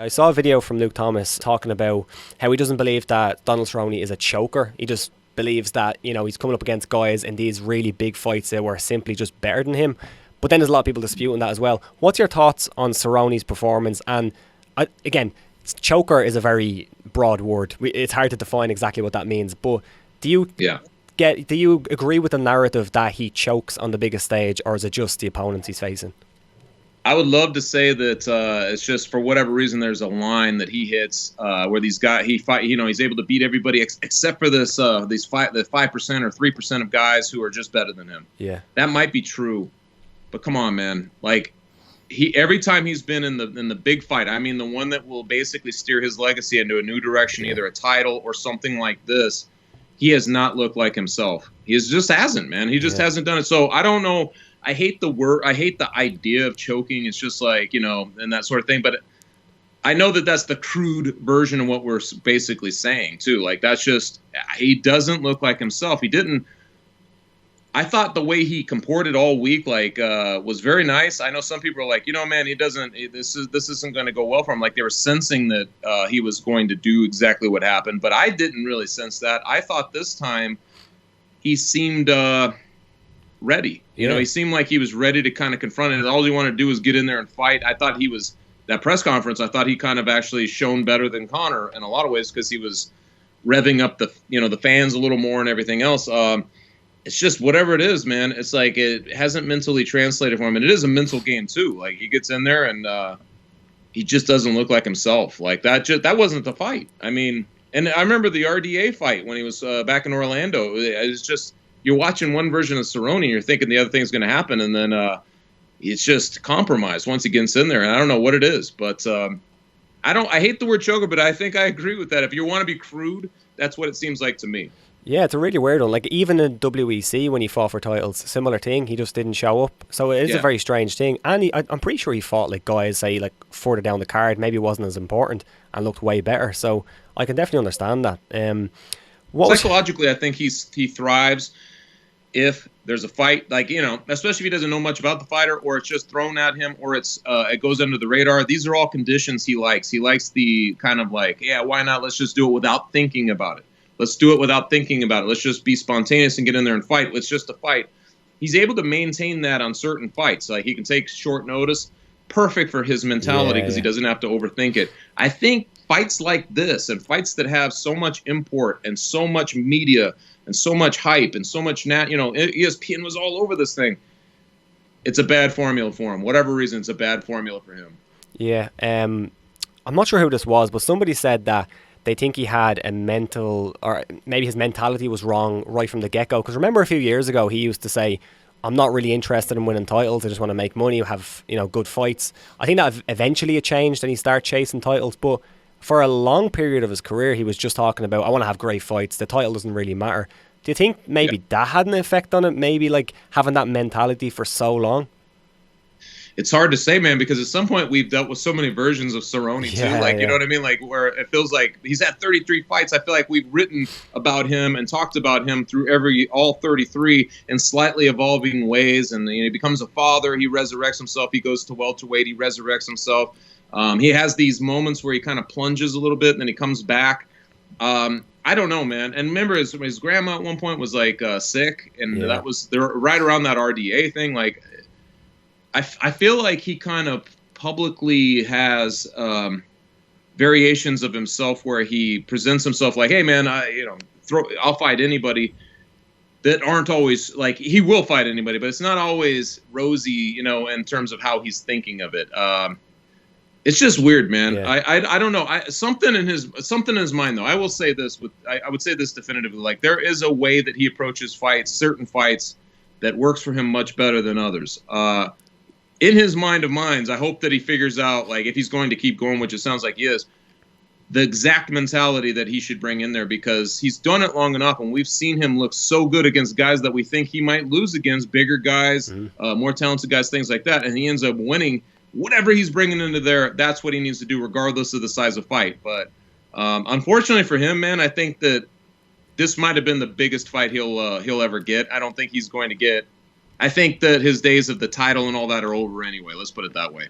I saw a video from Luke Thomas talking about how he doesn't believe that Donald Cerrone is a choker. He just believes that, he's coming up against guys in these really big fights that were simply just better than him. But then there's a lot of people disputing that as well. What's your thoughts on Cerrone's performance? And again, choker is a very broad word. It's hard to define exactly what that means. But do you agree with the narrative that he chokes on the biggest stage, or is it just the opponents he's facing? I would love to say that it's just for whatever reason there's a line that he hits where he's able to beat everybody except for the 5% or 3% of guys who are just better than him. Yeah, that might be true, but come on, man. Like every time he's been in the big fight, I mean the one that will basically steer his legacy into a new direction, either a title or something like this, he has not looked like himself. He just hasn't, man. He just hasn't done it. So I don't know. I hate the word. I hate the idea of choking. It's just like, and that sort of thing. But I know that that's the crude version of what we're basically saying, too. Like, that's just, he doesn't look like himself. He didn't. I thought the way he comported all week, was very nice. I know some people are like, man, this isn't going to go well for him. Like, they were sensing that he was going to do exactly what happened. But I didn't really sense that. I thought this time he seemed ready. He seemed like he was ready to kind of confront it. All he wanted to do was get in there and fight. I thought that press conference, I thought he kind of actually shone better than Conor in a lot of ways because he was revving up the fans a little more and everything else. It's just whatever it is, man. It's like it hasn't mentally translated for him. And it is a mental game, too. Like, he gets in there and he just doesn't look like himself. Like, that wasn't the fight. I mean, and I remember the RDA fight when he was back in Orlando. It's just, you're watching one version of Cerrone and you're thinking the other thing's going to happen, and then it's just compromised once he gets in there. And I don't know what it is, but I hate the word choker, but I think I agree with that. If you want to be crude, that's what it seems like to me. Yeah, it's a really weird one. Like, even in WEC when he fought for titles, similar thing, he just didn't show up. So it is a very strange thing. And I'm pretty sure he fought like guys, say, like further down the card, maybe wasn't as important and looked way better. So I can definitely understand that. Psychologically, I think he thrives if there's a fight, like, especially if he doesn't know much about the fighter, or it's just thrown at him, or it goes under the radar. These are all conditions he likes. He likes the kind of like, yeah, why not? Let's just do it without thinking about it. Let's do it without thinking about it. Let's just be spontaneous and get in there and fight. It's just a fight. He's able to maintain that on certain fights. Like, he can take short notice. Perfect for his mentality because he doesn't have to overthink it. I think fights like this and fights that have so much import and so much media and so much hype and so much ESPN was all over this thing. It's a bad formula for him. Whatever reason, it's a bad formula for him. Yeah. I'm not sure who this was, but somebody said that they think he had a mental, or maybe his mentality was wrong right from the get-go. Because remember a few years ago, he used to say, I'm not really interested in winning titles. I just want to make money, have good fights. I think that eventually it changed and he started chasing titles. But for a long period of his career, he was just talking about, I want to have great fights. The title doesn't really matter. Do you think maybe that had an effect on it? Maybe like having that mentality for so long? It's hard to say, man, because at some point we've dealt with so many versions of Cerrone too. Like, you know what I mean? Like, where it feels like he's had 33 fights. I feel like we've written about him and talked about him through all 33 in slightly evolving ways. And he becomes a father. He resurrects himself. He goes to welterweight. He resurrects himself. He has these moments where he kind of plunges a little bit and then he comes back. I don't know, man. And remember, his grandma at one point was like sick, and that was right around that RDA thing. Like, I feel like he kind of publicly has variations of himself where he presents himself like, "Hey, man, I'll fight anybody." That aren't always like, he will fight anybody, but it's not always rosy, in terms of how he's thinking of it. It's just weird, man. Yeah. I don't know. Something in his mind, though. I will say this I would say this definitively. Like, there is a way that he approaches fights, certain fights, that works for him much better than others. In his mind of minds, I hope that he figures out, like, if he's going to keep going, which it sounds like he is, the exact mentality that he should bring in there, because he's done it long enough, and we've seen him look so good against guys that we think he might lose against, bigger guys, more talented guys, things like that, and he ends up winning. Whatever he's bringing into there, that's what he needs to do, regardless of the size of fight. But unfortunately for him, man, I think that this might have been the biggest fight he'll ever get. I don't think he's going to get. I think that his days of the title and all that are over anyway. Let's put it that way.